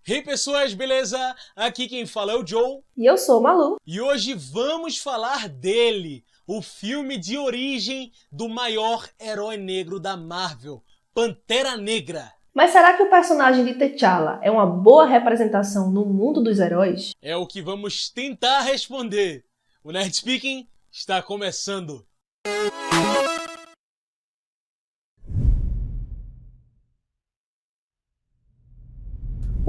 Hey pessoas, beleza? Aqui quem fala é o Joe. E eu sou o Malu. E hoje vamos falar dele, o filme de origem do maior herói negro da Marvel, Pantera Negra. Mas será que o personagem de T'Challa é uma boa representação no mundo dos heróis? É o que vamos tentar responder. O Nerd Speaking está começando.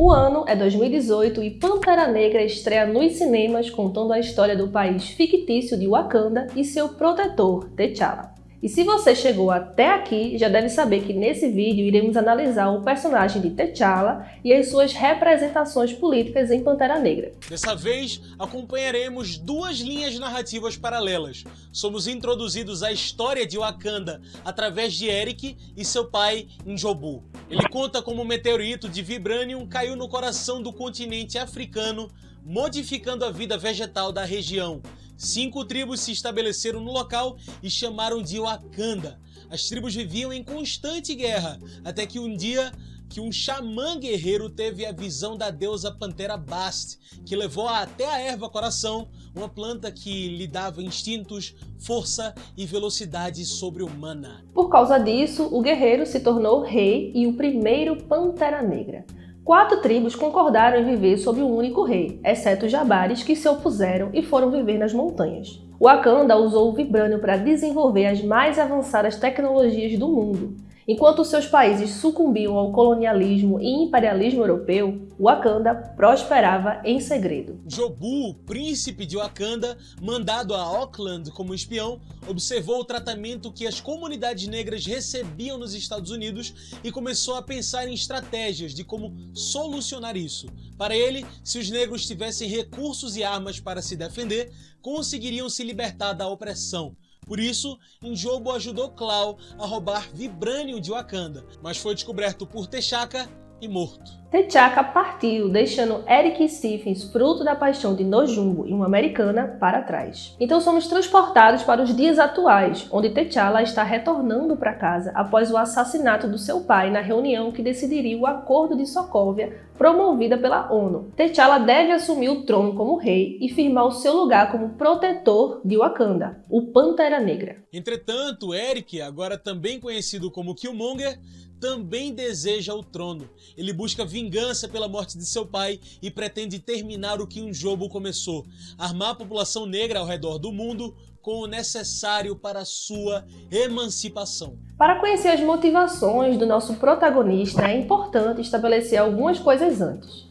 O ano é 2018 e Pantera Negra estreia nos cinemas contando a história do país fictício de Wakanda e seu protetor, T'Challa. E se você chegou até aqui, já deve saber que nesse vídeo iremos analisar o personagem de T'Challa e as suas representações políticas em Pantera Negra. Dessa vez, acompanharemos duas linhas narrativas paralelas. Somos introduzidos à história de Wakanda através de Eric e seu pai, N'Jobu. Ele conta como um meteorito de Vibranium caiu no coração do continente africano, modificando a vida vegetal da região. 5 tribos se estabeleceram no local e chamaram de Wakanda. As tribos viviam em constante guerra, até que um dia um xamã guerreiro teve a visão da deusa Pantera Bast, que levou até a erva coração, uma planta que lhe dava instintos, força e velocidade sobre-humana. Por causa disso, o guerreiro se tornou rei e o primeiro Pantera Negra. 4 tribos concordaram em viver sob um único rei, exceto os Jabares, que se opuseram e foram viver nas montanhas. Wakanda usou o Vibranium para desenvolver as mais avançadas tecnologias do mundo. Enquanto seus países sucumbiam ao colonialismo e imperialismo europeu, Wakanda prosperava em segredo. N'Jobu, príncipe de Wakanda, mandado a Auckland como espião, observou o tratamento que as comunidades negras recebiam nos Estados Unidos e começou a pensar em estratégias de como solucionar isso. Para ele, se os negros tivessem recursos e armas para se defender, conseguiriam se libertar da opressão. Por isso, N'Jobu ajudou Klaue a roubar Vibranium de Wakanda, mas foi descoberto por T'Chaka e morto. T'Chaka partiu, deixando Eric Stephens, fruto da paixão de N'Jobu e uma americana, para trás. Então somos transportados para os dias atuais, onde T'Challa está retornando para casa após o assassinato do seu pai na reunião que decidiria o Acordo de Sokovia, promovida pela ONU. T'Challa deve assumir o trono como rei e firmar o seu lugar como protetor de Wakanda, o Pantera Negra. Entretanto, Eric, agora também conhecido como Killmonger, também deseja o trono. Ele busca vingança pela morte de seu pai e pretende terminar o que N'Jobu começou, armar a população negra ao redor do mundo com o necessário para sua emancipação. Para conhecer as motivações do nosso protagonista, é importante estabelecer algumas coisas antes.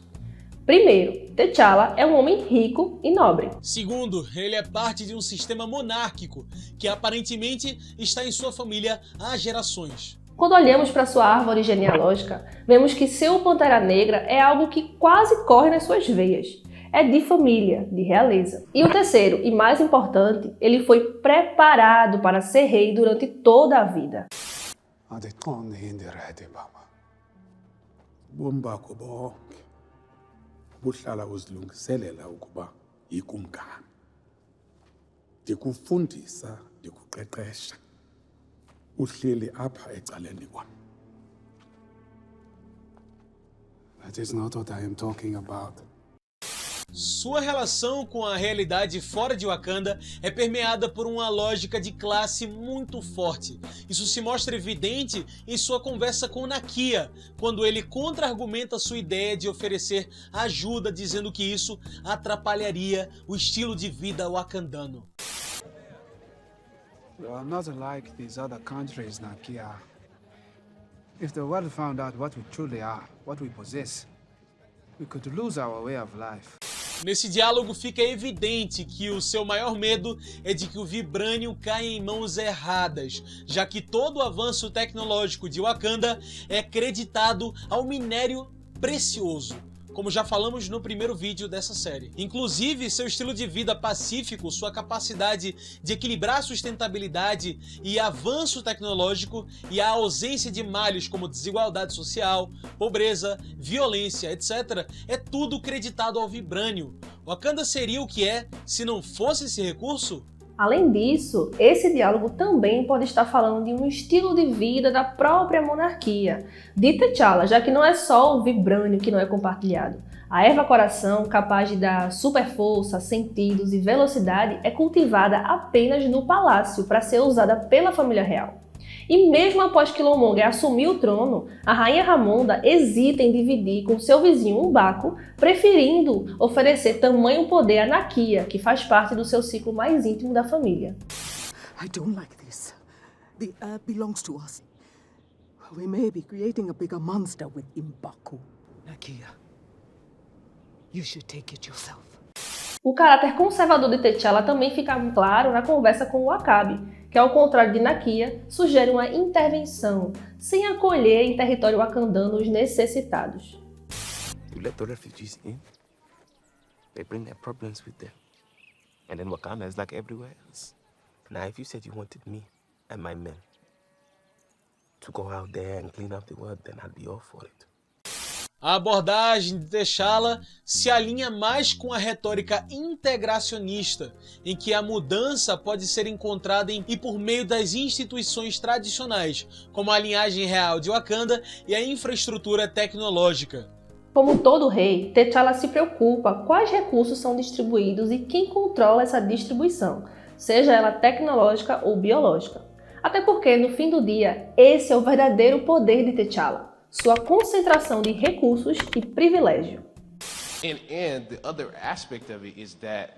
Primeiro, T'Challa é um homem rico e nobre. Segundo, ele é parte de um sistema monárquico que aparentemente está em sua família há gerações. Quando olhamos para sua árvore genealógica, vemos que seu Pantera Negra é algo que quase corre nas suas veias. É de família, de realeza. E o terceiro, e mais importante, ele foi preparado para ser rei durante toda a vida. Uhleli apha ecaleni kwam. That is not what I am talking about. Sua relação com a realidade fora de Wakanda é permeada por uma lógica de classe muito forte. Isso se mostra evidente em sua conversa com Nakia, quando ele contra-argumenta sua ideia de oferecer ajuda, dizendo que isso atrapalharia o estilo de vida wakandano. We are not like these other countries, Nakia. If the world found out what we truly are, what we possess, we could lose our way of life. Nesse diálogo fica evidente que o seu maior medo é de que o Vibranium caia em mãos erradas, já que todo o avanço tecnológico de Wakanda é creditado ao minério precioso, como já falamos no primeiro vídeo dessa série. Inclusive, seu estilo de vida pacífico, sua capacidade de equilibrar sustentabilidade e avanço tecnológico e a ausência de males como desigualdade social, pobreza, violência, etc., é tudo creditado ao Vibranium. Wakanda seria o que é se não fosse esse recurso? Além disso, esse diálogo também pode estar falando de um estilo de vida da própria monarquia, de T'Challa, já que não é só o vibrânio que não é compartilhado. A erva coração, capaz de dar super força, sentidos e velocidade, é cultivada apenas no palácio para ser usada pela família real. E mesmo após Killmonger assumir o trono, a rainha Ramonda hesita em dividir com seu vizinho M'Baku, preferindo oferecer tamanho poder a Nakia, que faz parte do seu ciclo mais íntimo da família. I don't like this. The Earth belongs to us. We may be creating a bigger monster with M'Baku. Nakia, you should take it yourself. O caráter conservador de T'Challa também fica claro na conversa com o Akabe, que ao contrário de Nakia, sugere uma intervenção, sem acolher em território wakandano os necessitados. You let the refugees in, they bring their problems with them. And then Wakanda is like everywhere else. Now if you said you wanted me and my men to go out there and clean up the world, then I'd be all for it. A abordagem de T'Challa se alinha mais com a retórica integracionista, em que a mudança pode ser encontrada e por meio das instituições tradicionais, como a linhagem real de Wakanda e a infraestrutura tecnológica. Como todo rei, T'Challa se preocupa quais recursos são distribuídos e quem controla essa distribuição, seja ela tecnológica ou biológica. Até porque, no fim do dia, esse é o verdadeiro poder de T'Challa. Sua concentração de recursos e privilégio. And the other aspect of it is that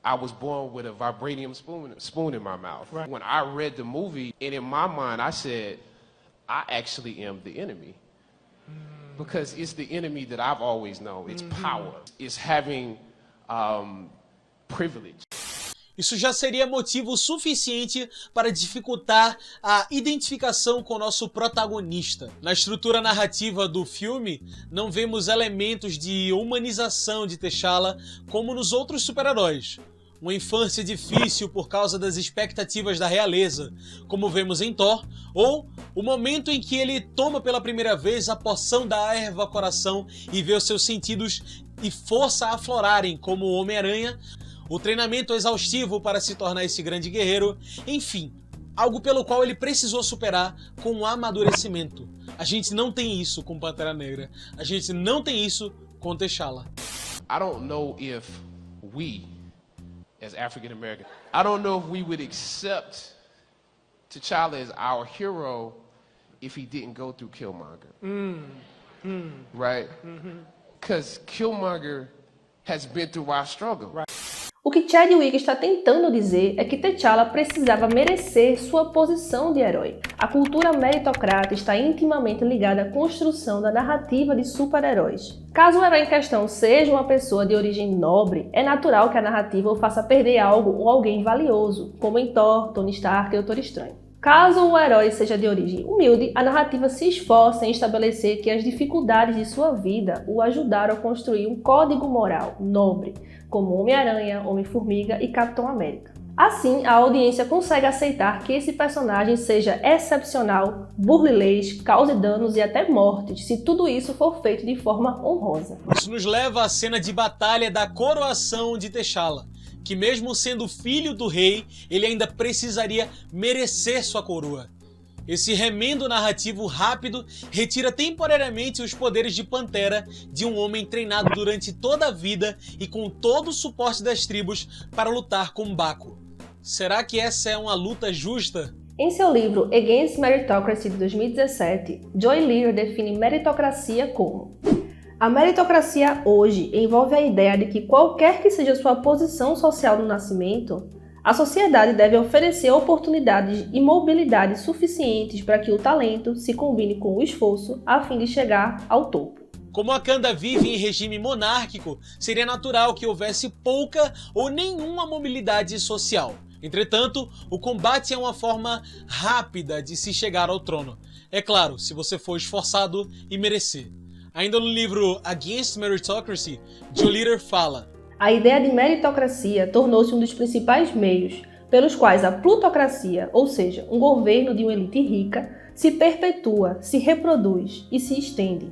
I was born with a vibranium spoon in my mouth. Right. When I read the movie, and in my mind I said, I actually am the enemy. Because it's the enemy that I've always known. It's power. It's having privilege. Isso já seria motivo suficiente para dificultar a identificação com o nosso protagonista. Na estrutura narrativa do filme, não vemos elementos de humanização de T'Challa como nos outros super-heróis. Uma infância difícil por causa das expectativas da realeza, como vemos em Thor, ou o momento em que ele toma pela primeira vez a poção da erva coração e vê os seus sentidos e força aflorarem, como o Homem-Aranha, o treinamento exaustivo para se tornar esse grande guerreiro, enfim, algo pelo qual ele precisou superar com um amadurecimento. A gente não tem isso com Pantera Negra, a gente não tem isso com T'Challa. I don't know if we, as African American, I don't know if we would accept T'Challa as our hero if he didn't go through Killmonger. Right? Because Killmonger has been through our struggle. Right. O que Chadwick está tentando dizer é que T'Challa precisava merecer sua posição de herói. A cultura meritocrata está intimamente ligada à construção da narrativa de super-heróis. Caso o herói em questão seja uma pessoa de origem nobre, é natural que a narrativa o faça perder algo ou alguém valioso, como em Thor, Tony Stark e Doutor Estranho. Caso o herói seja de origem humilde, a narrativa se esforça em estabelecer que as dificuldades de sua vida o ajudaram a construir um código moral nobre, como Homem-Aranha, Homem-Formiga e Capitão América. Assim, a audiência consegue aceitar que esse personagem seja excepcional, burle leis, cause danos e até mortes, se tudo isso for feito de forma honrosa. Isso nos leva à cena de batalha da coroação de T'Challa, que mesmo sendo filho do rei, ele ainda precisaria merecer sua coroa. Esse remendo narrativo rápido retira temporariamente os poderes de Pantera de um homem treinado durante toda a vida e com todo o suporte das tribos para lutar com M'Baku. Será que essa é uma luta justa? Em seu livro Against Meritocracy de 2017, Joy Lear define meritocracia como: a meritocracia hoje envolve a ideia de que qualquer que seja sua posição social no nascimento, a sociedade deve oferecer oportunidades e mobilidade suficientes para que o talento se combine com o esforço a fim de chegar ao topo. Como Wakanda vive em regime monárquico, seria natural que houvesse pouca ou nenhuma mobilidade social. Entretanto, o combate é uma forma rápida de se chegar ao trono. É claro, se você for esforçado e merecer. Ainda no livro Against Meritocracy, Joy Lear fala: a ideia de meritocracia tornou-se um dos principais meios pelos quais a plutocracia, ou seja, um governo de uma elite rica, se perpetua, se reproduz e se estende.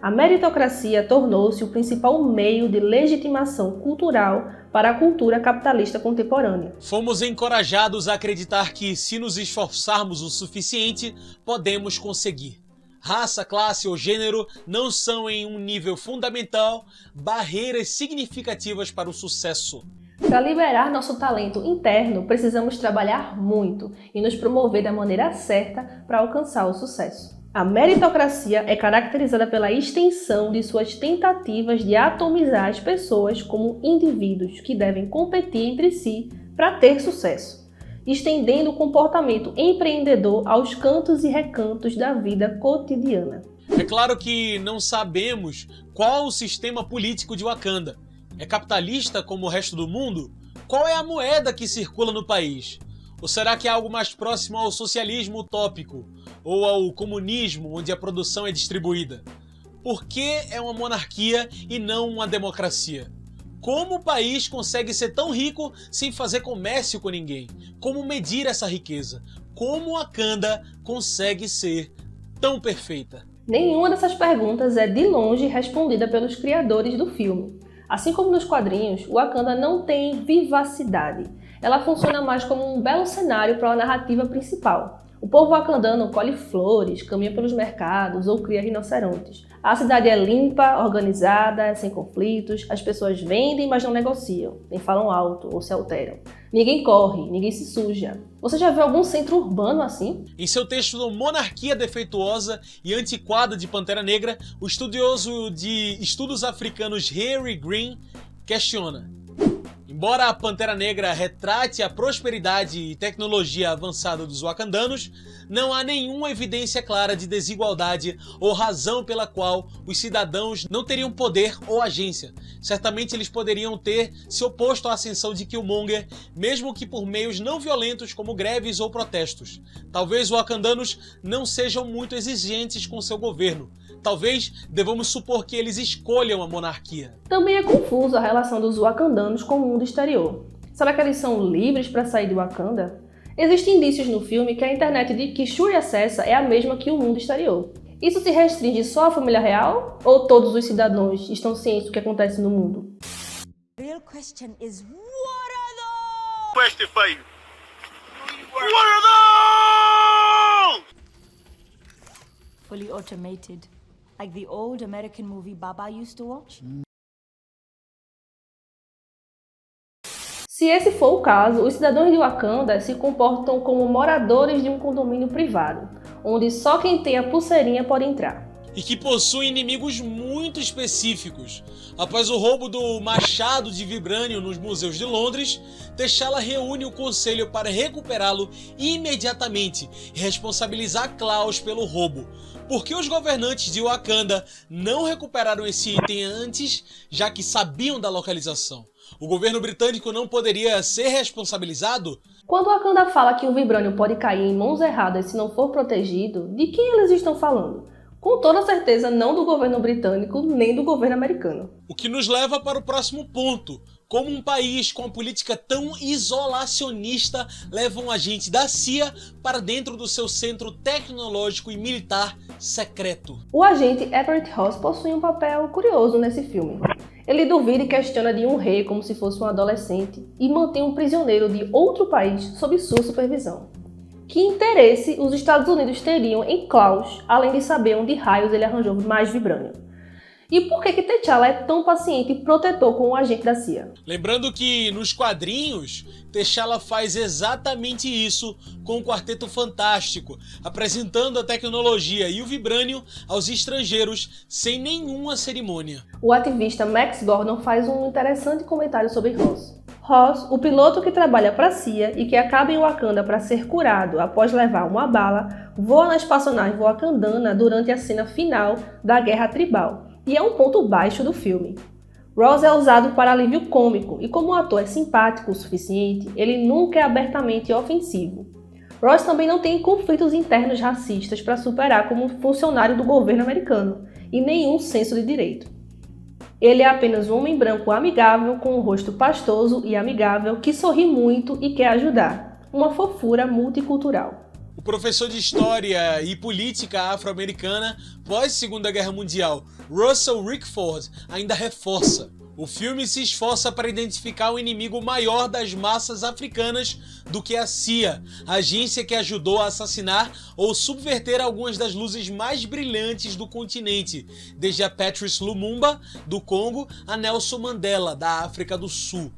A meritocracia tornou-se o principal meio de legitimação cultural para a cultura capitalista contemporânea. Fomos encorajados a acreditar que, se nos esforçarmos o suficiente, podemos conseguir. Raça, classe ou gênero não são, em um nível fundamental, barreiras significativas para o sucesso. Para liberar nosso talento interno, precisamos trabalhar muito e nos promover da maneira certa para alcançar o sucesso. A meritocracia é caracterizada pela extensão de suas tentativas de atomizar as pessoas como indivíduos que devem competir entre si para ter sucesso, estendendo o comportamento empreendedor aos cantos e recantos da vida cotidiana. É claro que não sabemos qual o sistema político de Wakanda. É capitalista como o resto do mundo? Qual é a moeda que circula no país? Ou será que é algo mais próximo ao socialismo utópico? Ou ao comunismo, onde a produção é distribuída? Por que é uma monarquia e não uma democracia? Como o país consegue ser tão rico sem fazer comércio com ninguém? Como medir essa riqueza? Como Wakanda consegue ser tão perfeita? Nenhuma dessas perguntas é de longe respondida pelos criadores do filme. Assim como nos quadrinhos, Wakanda não tem vivacidade. Ela funciona mais como um belo cenário para a narrativa principal. O povo wakandano colhe flores, caminha pelos mercados ou cria rinocerontes. A cidade é limpa, organizada, sem conflitos, as pessoas vendem, mas não negociam, nem falam alto ou se alteram. Ninguém corre, ninguém se suja. Você já viu algum centro urbano assim? Em seu texto Monarquia Defeituosa e Antiquada de Pantera Negra, o estudioso de estudos africanos Harry Green questiona: embora a Pantera Negra retrate a prosperidade e tecnologia avançada dos wakandanos, não há nenhuma evidência clara de desigualdade ou razão pela qual os cidadãos não teriam poder ou agência. Certamente eles poderiam ter se oposto à ascensão de Killmonger, mesmo que por meios não violentos como greves ou protestos. Talvez os wakandanos não sejam muito exigentes com seu governo. Talvez devamos supor que eles escolham a monarquia. Também é confuso a relação dos wakandanos com o mundo exterior. Será que eles são livres para sair de Wakanda? Existem indícios no filme que a internet de que Shuri acessa é a mesma que o mundo exterior. Isso se restringe só à família real? Ou todos os cidadãos estão cientes do que acontece no mundo? The real question is, what are those? Question for you. What are those? Fully automated, like the old American movie Baba used to watch. Se esse for o caso, os cidadãos de Wakanda se comportam como moradores de um condomínio privado, onde só quem tem a pulseirinha pode entrar. E que possui inimigos muito específicos. Após o roubo do machado de vibrânio nos museus de Londres, T'Challa reúne o conselho para recuperá-lo imediatamente e responsabilizar Klaus pelo roubo. Por que os governantes de Wakanda não recuperaram esse item antes, já que sabiam da localização? O governo britânico não poderia ser responsabilizado? Quando Wakanda fala que o vibrânio pode cair em mãos erradas se não for protegido, de quem eles estão falando? Com toda certeza não do governo britânico nem do governo americano. O que nos leva para o próximo ponto. Como um país com uma política tão isolacionista leva um agente da CIA para dentro do seu centro tecnológico e militar secreto? O agente Everett Ross possui um papel curioso nesse filme. Ele duvida e questiona de um rei como se fosse um adolescente e mantém um prisioneiro de outro país sob sua supervisão. Que interesse os Estados Unidos teriam em Klaus, além de saber onde raios ele arranjou mais vibrânio? E por que T'Challa é tão paciente e protetor com o agente da CIA? Lembrando que nos quadrinhos, T'Challa faz exatamente isso com o Quarteto Fantástico, apresentando a tecnologia e o vibrânio aos estrangeiros sem nenhuma cerimônia. O ativista Max Gordon faz um interessante comentário sobre Ross. Ross, o piloto que trabalha para a CIA e que acaba em Wakanda para ser curado após levar uma bala, voa na espaçonave wakandana durante a cena final da Guerra Tribal. E é um ponto baixo do filme. Ross é usado para alívio cômico e como o ator é simpático o suficiente, ele nunca é abertamente ofensivo. Ross também não tem conflitos internos racistas para superar como funcionário do governo americano e nenhum senso de direito. Ele é apenas um homem branco amigável com um rosto pastoso e amigável que sorri muito e quer ajudar. Uma fofura multicultural. O professor de História e Política afro-americana pós-Segunda Guerra Mundial, Russell Rickford, ainda reforça: o filme se esforça para identificar o inimigo maior das massas africanas do que a CIA, a agência que ajudou a assassinar ou subverter algumas das luzes mais brilhantes do continente, desde a Patrice Lumumba, do Congo, a Nelson Mandela, da África do Sul.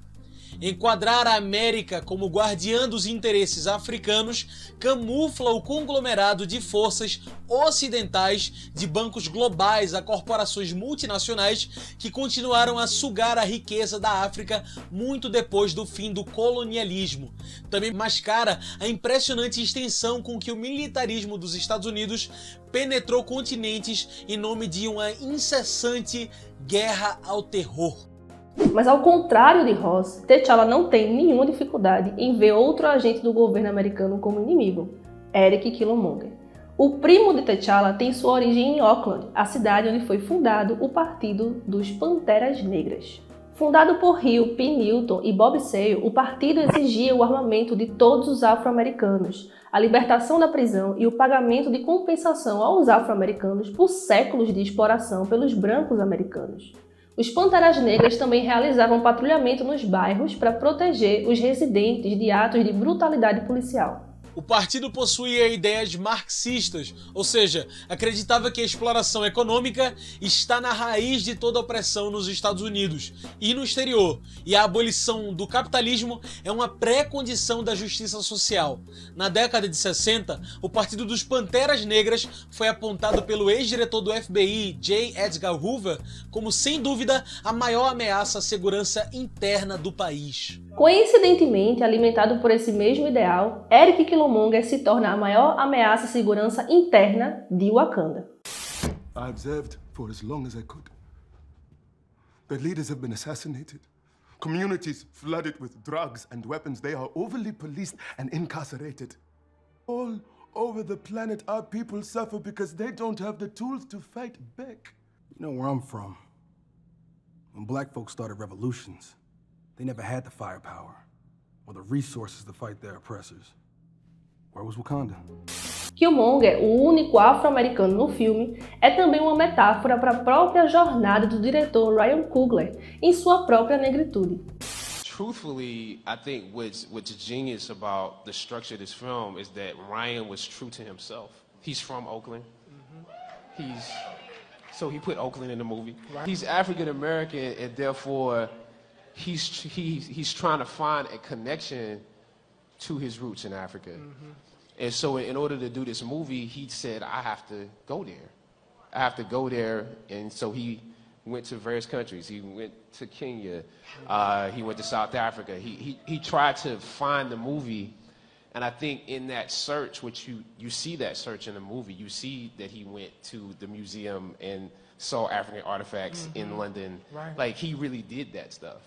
Enquadrar a América como guardiã dos interesses africanos camufla o conglomerado de forças ocidentais, de bancos globais a corporações multinacionais que continuaram a sugar a riqueza da África muito depois do fim do colonialismo. Também mascara a impressionante extensão com que o militarismo dos Estados Unidos penetrou continentes em nome de uma incessante guerra ao terror. Mas ao contrário de Ross, T'Challa não tem nenhuma dificuldade em ver outro agente do governo americano como inimigo, Eric Killmonger. O primo de T'Challa tem sua origem em Auckland, a cidade onde foi fundado o Partido dos Panteras Negras. Fundado por Hill P. Newton e Bob Sale, o partido exigia o armamento de todos os afro-americanos, a libertação da prisão e o pagamento de compensação aos afro-americanos por séculos de exploração pelos brancos americanos. Os Panteras Negras também realizavam patrulhamento nos bairros para proteger os residentes de atos de brutalidade policial. O partido possuía ideias marxistas, ou seja, acreditava que a exploração econômica está na raiz de toda opressão nos Estados Unidos e no exterior, e a abolição do capitalismo é uma pré-condição da justiça social. Na década de 60, o Partido dos Panteras Negras foi apontado pelo ex-diretor do FBI, J. Edgar Hoover, como sem dúvida a maior ameaça à segurança interna do país. Coincidentemente, alimentado por esse mesmo ideal, Eric Killmonger se torna a maior ameaça à segurança interna de Wakanda. I observed for as long as I could. Their leaders have been assassinated. Communities flooded with drugs and weapons. They are overly policed and incarcerated. All over the planet, our people suffer because they don't have the tools to fight back. You know where I'm from. When black folks started revolutions, they never had the firepower or the resources to fight their oppressors. Where was Wakanda? Killmonger, o único afro-americano no filme, é também uma metáfora para a própria jornada do diretor Ryan Coogler em sua própria negritude. Truthfully, I think what's genius about the structure of this film is that Ryan was true to himself. He's from Oakland. So he put Oakland in the movie. Right. He's African American, and therefore he's trying to find a connection to his roots in Africa. And so in order to do this movie, he said, I have to go there. I have to go there. And so he went to various countries. He went to Kenya. He went to South Africa. He tried to find the movie. And I think in that search, which you see that search in the movie, you see that he went to the museum and saw African artifacts in London. Right. Like, he really did that stuff.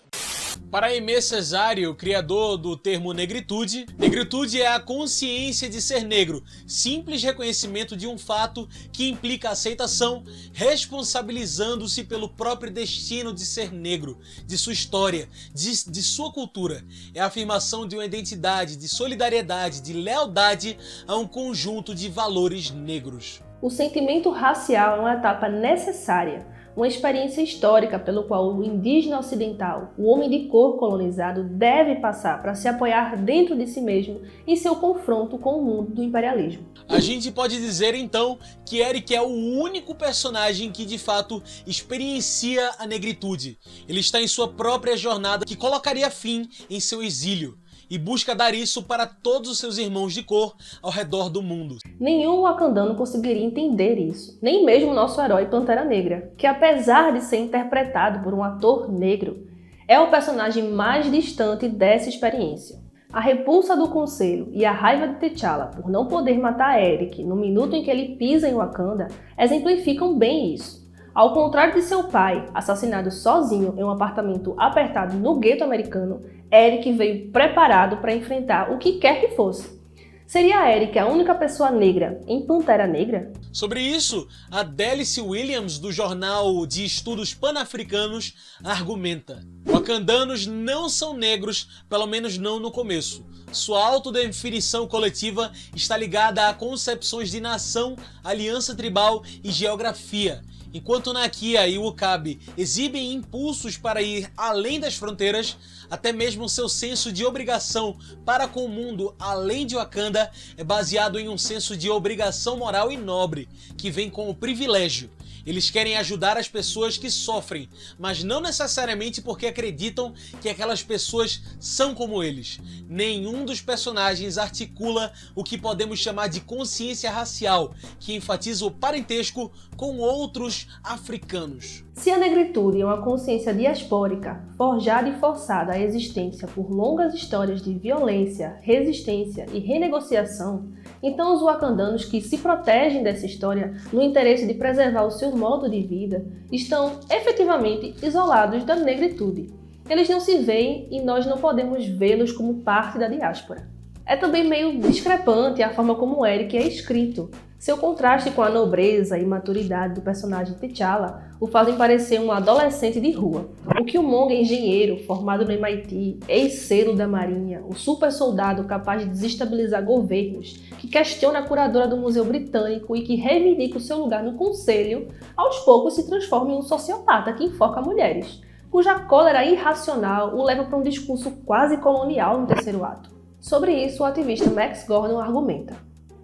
Para Aimé Césaire, o criador do termo negritude, negritude é a consciência de ser negro, simples reconhecimento de um fato que implica aceitação, responsabilizando-se pelo próprio destino de ser negro, de sua história, de sua cultura. É a afirmação de uma identidade, de solidariedade, de lealdade a um conjunto de valores negros. O sentimento racial é uma etapa necessária, uma experiência histórica pelo qual o indígena ocidental, o homem de cor colonizado, deve passar para se apoiar dentro de si mesmo em seu confronto com o mundo do imperialismo. A gente pode dizer então que Eric é o único personagem que de fato experiencia a negritude. Ele está em sua própria jornada que colocaria fim em seu exílio e busca dar isso para todos os seus irmãos de cor ao redor do mundo. Nenhum wakandano conseguiria entender isso, nem mesmo nosso herói Pantera Negra, que apesar de ser interpretado por um ator negro, é o personagem mais distante dessa experiência. A repulsa do Conselho e a raiva de T'Challa por não poder matar Eric no minuto em que ele pisa em Wakanda exemplificam bem isso. Ao contrário de seu pai, assassinado sozinho em um apartamento apertado no gueto americano, Eric veio preparado para enfrentar o que quer que fosse. Seria Eric a única pessoa negra em Pantera Negra? Sobre isso, a Delice Williams, do jornal de estudos pan-africanos, argumenta: wakandanos não são negros, pelo menos não no começo. Sua autodefinição coletiva está ligada a concepções de nação, aliança tribal e geografia. Enquanto Nakia e W'Kabi exibem impulsos para ir além das fronteiras, até mesmo seu senso de obrigação para com o mundo além de Wakanda é baseado em um senso de obrigação moral e nobre, que vem com o privilégio. Eles querem ajudar as pessoas que sofrem, mas não necessariamente porque acreditam que aquelas pessoas são como eles. Nenhum dos personagens articula o que podemos chamar de consciência racial, que enfatiza o parentesco com outros africanos. Se a negritude é uma consciência diaspórica, forjada e forçada à existência por longas histórias de violência, resistência e renegociação, então os wakandanos que se protegem dessa história no interesse de preservar o seu modo de vida estão efetivamente isolados da negritude. Eles não se veem e nós não podemos vê-los como parte da diáspora. É também meio discrepante a forma como Eric é escrito. Seu contraste com a nobreza e maturidade do personagem T'Challa o fazem parecer um adolescente de rua. O Killmonger é engenheiro, formado no MIT, ex-selo da Marinha, um super soldado capaz de desestabilizar governos, que questiona a curadora do Museu Britânico e que reivindica o seu lugar no conselho, aos poucos se transforma em um sociopata que enfoca mulheres, cuja cólera irracional o leva para um discurso quase colonial no terceiro ato. Sobre isso, o ativista Max Gordon argumenta: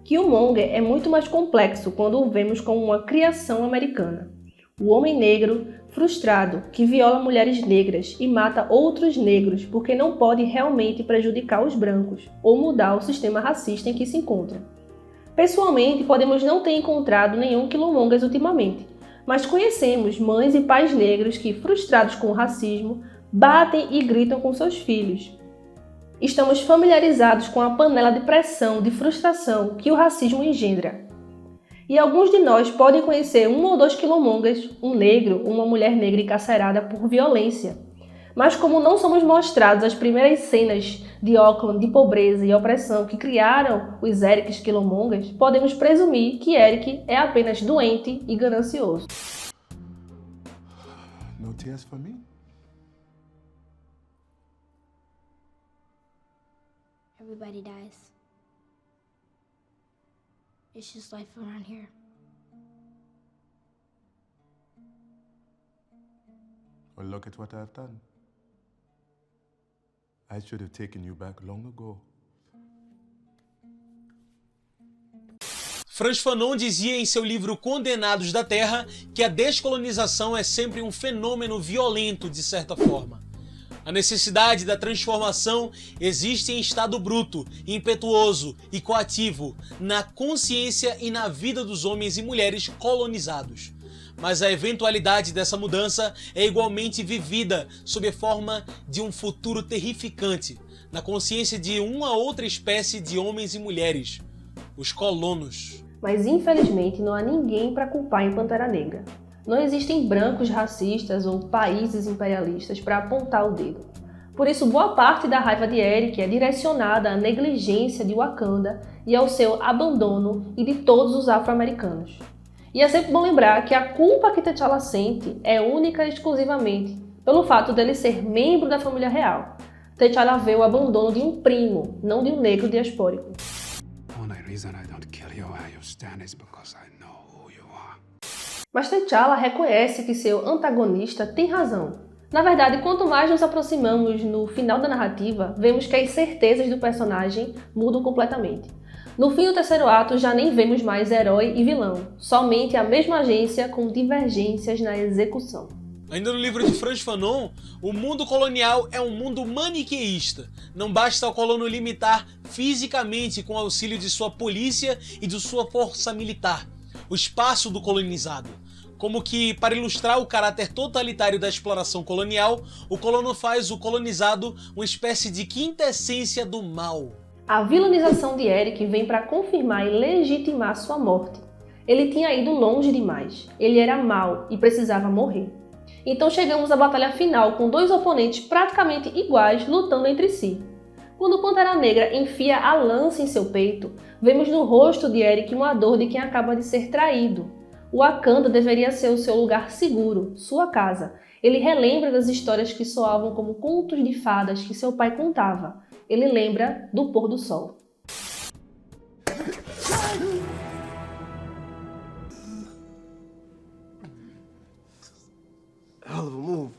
Killmonger é muito mais complexo quando o vemos como uma criação americana. O homem negro, frustrado, que viola mulheres negras e mata outros negros porque não pode realmente prejudicar os brancos ou mudar o sistema racista em que se encontra. Pessoalmente, podemos não ter encontrado nenhum Killmonger ultimamente, mas conhecemos mães e pais negros que, frustrados com o racismo, batem e gritam com seus filhos. Estamos familiarizados com a panela de pressão, de frustração que o racismo engendra. E alguns de nós podem conhecer um ou dois Killmongers, um negro, uma mulher negra encarcerada por violência. Mas como não somos mostrados as primeiras cenas de Auckland de pobreza e opressão que criaram os Erics Killmongers, podemos presumir que Eric é apenas doente e ganancioso. No tears for me? Everybody dies. It's just life around here. Well, look at what I've done. I should have taken you back long ago. Frantz Fanon dizia em seu livro Condenados da Terra que a descolonização é sempre um fenômeno violento, de certa forma. A necessidade da transformação existe em estado bruto, impetuoso e coativo, na consciência e na vida dos homens e mulheres colonizados. Mas a eventualidade dessa mudança é igualmente vivida sob a forma de um futuro terrificante, na consciência de uma outra espécie de homens e mulheres, os colonos. Mas infelizmente não há ninguém para culpar em Pantera Negra. Não existem brancos racistas ou países imperialistas para apontar o dedo. Por isso, boa parte da raiva de Eric é direcionada à negligência de Wakanda e ao seu abandono e de todos os afro-americanos. E é sempre bom lembrar que a culpa que T'Challa sente é única e exclusivamente pelo fato dele ser membro da família real. T'Challa vê o abandono de um primo, não de um negro diaspórico. Mas T'Challa reconhece que seu antagonista tem razão. Na verdade, quanto mais nos aproximamos no final da narrativa, vemos que as certezas do personagem mudam completamente. No fim do terceiro ato, já nem vemos mais herói e vilão, somente a mesma agência com divergências na execução. Ainda no livro de Frantz Fanon, o mundo colonial é um mundo maniqueísta. Não basta ao colono limitar fisicamente com o auxílio de sua polícia e de sua força militar o espaço do colonizado. Como que, para ilustrar o caráter totalitário da exploração colonial, o colono faz o colonizado uma espécie de quintessência do mal. A vilanização de Eric vem para confirmar e legitimar sua morte. Ele tinha ido longe demais. Ele era mau e precisava morrer. Então chegamos à batalha final com dois oponentes praticamente iguais lutando entre si. Quando Pantera Negra enfia a lança em seu peito, vemos no rosto de Eric uma dor de quem acaba de ser traído. Wakanda deveria ser o seu lugar seguro, sua casa. Ele relembra das histórias que soavam como contos de fadas que seu pai contava. Ele lembra do pôr do sol. Hell of a move.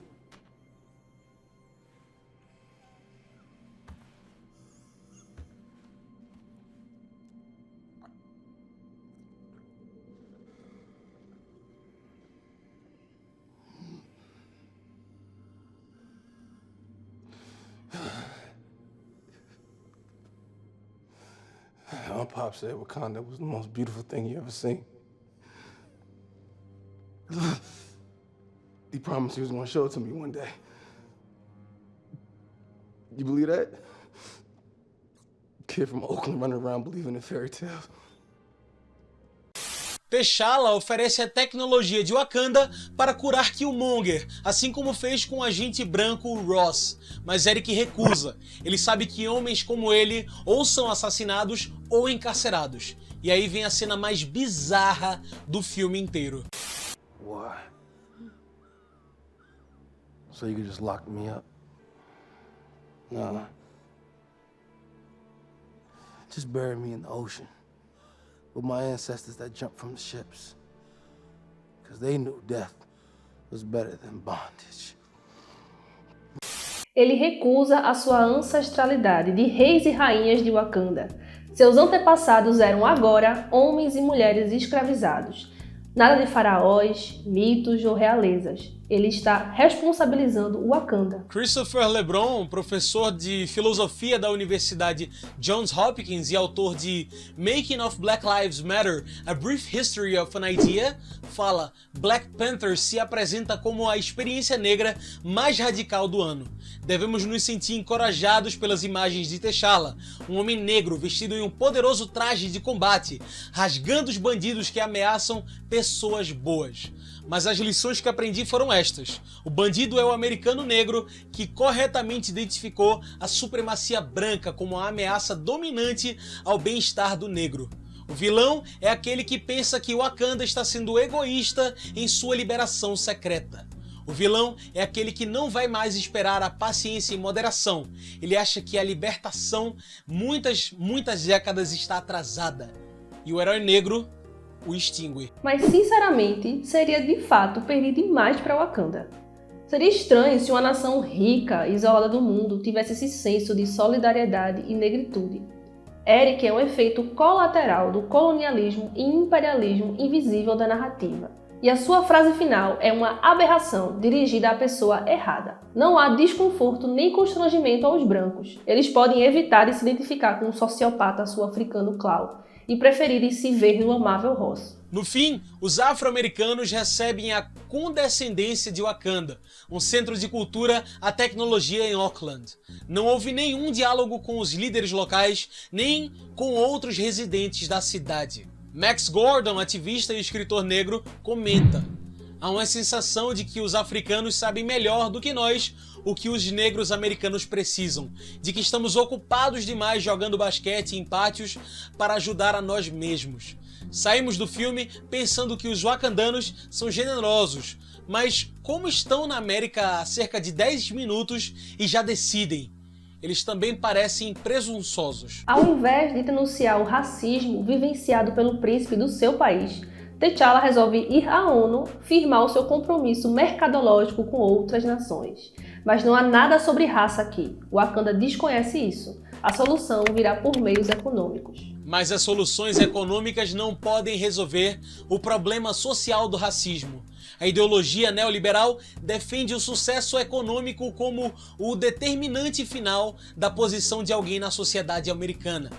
My pop said Wakanda was the most beautiful thing you ever seen. He promised he was gonna show it to me one day. You believe that? Kid from Oakland running around believing in fairy tales. T'Challa oferece a tecnologia de Wakanda para curar Killmonger, assim como fez com o agente branco Ross. Mas Eric recusa. Ele sabe que homens como ele ou são assassinados ou encarcerados. E aí vem a cena mais bizarra do filme inteiro. Why? So you could just lock me up? No. Just bury me in the ocean with my ancestors that jumped from the ships. Because they knew death was better than bondage. Ele recusa a sua ancestralidade de reis e rainhas de Wakanda. Seus antepassados eram agora homens e mulheres escravizados. Nada de faraós, mitos ou realezas. Ele está responsabilizando o Wakanda. Christopher LeBron, professor de filosofia da Universidade Johns Hopkins e autor de Making of Black Lives Matter, A Brief History of an Idea, fala: Black Panther se apresenta como a experiência negra mais radical do ano. Devemos nos sentir encorajados pelas imagens de T'Challa, um homem negro vestido em um poderoso traje de combate, rasgando os bandidos que ameaçam pessoas boas. Mas as lições que aprendi foram estas. O bandido é o americano negro que corretamente identificou a supremacia branca como a ameaça dominante ao bem-estar do negro. O vilão é aquele que pensa que Wakanda está sendo egoísta em sua liberação secreta. O vilão é aquele que não vai mais esperar a paciência e moderação. Ele acha que a libertação muitas décadas está atrasada. E o herói negro o extingue. Mas sinceramente, seria de fato perder demais para Wakanda. Seria estranho se uma nação rica e isolada do mundo tivesse esse senso de solidariedade e negritude. Eric é um efeito colateral do colonialismo e imperialismo invisível da narrativa. E a sua frase final é uma aberração dirigida à pessoa errada. Não há desconforto nem constrangimento aos brancos. Eles podem evitar de se identificar com um sociopata sul-africano Klaw e preferirem se ver no amável Ross. No fim, os afro-americanos recebem a condescendência de Wakanda, um centro de cultura à tecnologia em Auckland. Não houve nenhum diálogo com os líderes locais, nem com outros residentes da cidade. Max Gordon, ativista e escritor negro, comenta: há uma sensação de que os africanos sabem melhor do que nós o que os negros americanos precisam, de que estamos ocupados demais jogando basquete em pátios para ajudar a nós mesmos. Saímos do filme pensando que os wakandanos são generosos, mas como estão na América há cerca de 10 minutos e já decidem, eles também parecem presunçosos. Ao invés de denunciar o racismo vivenciado pelo príncipe do seu país, T'Challa resolve ir à ONU firmar o seu compromisso mercadológico com outras nações. Mas não há nada sobre raça aqui. Wakanda desconhece isso. A solução virá por meios econômicos. Mas as soluções econômicas não podem resolver o problema social do racismo. A ideologia neoliberal defende o sucesso econômico como o determinante final da posição de alguém na sociedade americana.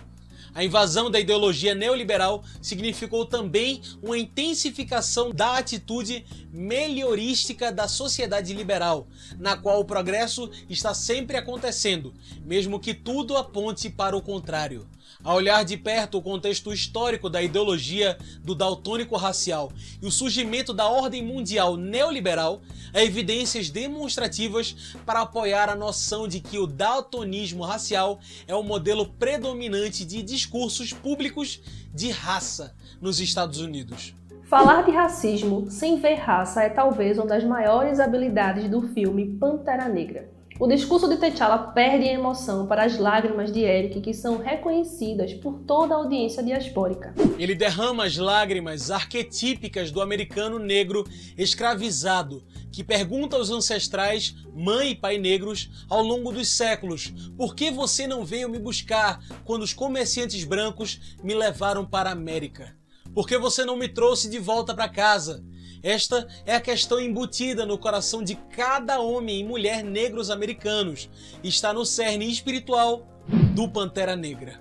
A invasão da ideologia neoliberal significou também uma intensificação da atitude melhorística da sociedade liberal, na qual o progresso está sempre acontecendo, mesmo que tudo aponte para o contrário. A olhar de perto o contexto histórico da ideologia do daltônico racial e o surgimento da ordem mundial neoliberal, há evidências demonstrativas para apoiar a noção de que o daltonismo racial é o modelo predominante de discursos públicos de raça nos Estados Unidos. Falar de racismo sem ver raça é talvez uma das maiores habilidades do filme Pantera Negra. O discurso de T'Challa perde a emoção para as lágrimas de Eric, que são reconhecidas por toda a audiência diaspórica. Ele derrama as lágrimas arquetípicas do americano negro escravizado, que pergunta aos ancestrais, mãe e pai negros, ao longo dos séculos: por que você não veio me buscar quando os comerciantes brancos me levaram para a América? Por que você não me trouxe de volta para casa? Esta é a questão embutida no coração de cada homem e mulher negros americanos e está no cerne espiritual do Pantera Negra.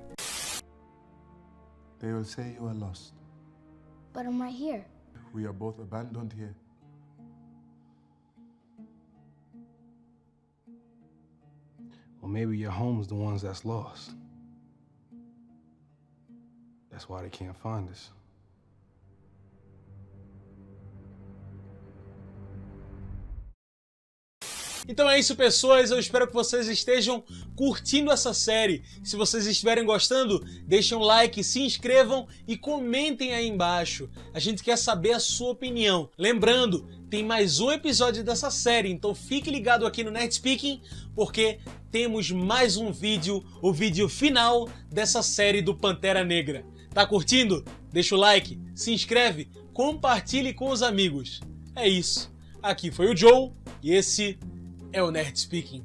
They will say you are lost. But I'm right here. We are both abandoned here. Well, maybe your home's the ones that's lost. That's why they can't find us. Então é isso, pessoas, eu espero que vocês estejam curtindo essa série. Se vocês estiverem gostando, deixem um like, se inscrevam e comentem aí embaixo. A gente quer saber a sua opinião. Lembrando, tem mais um episódio dessa série, então fique ligado aqui no Nerd Speaking, porque temos mais um vídeo, o vídeo final dessa série do Pantera Negra. Tá curtindo? Deixa o like, se inscreve, compartilhe com os amigos. É isso. Aqui foi o Joe e esse é o Nerd Speaking.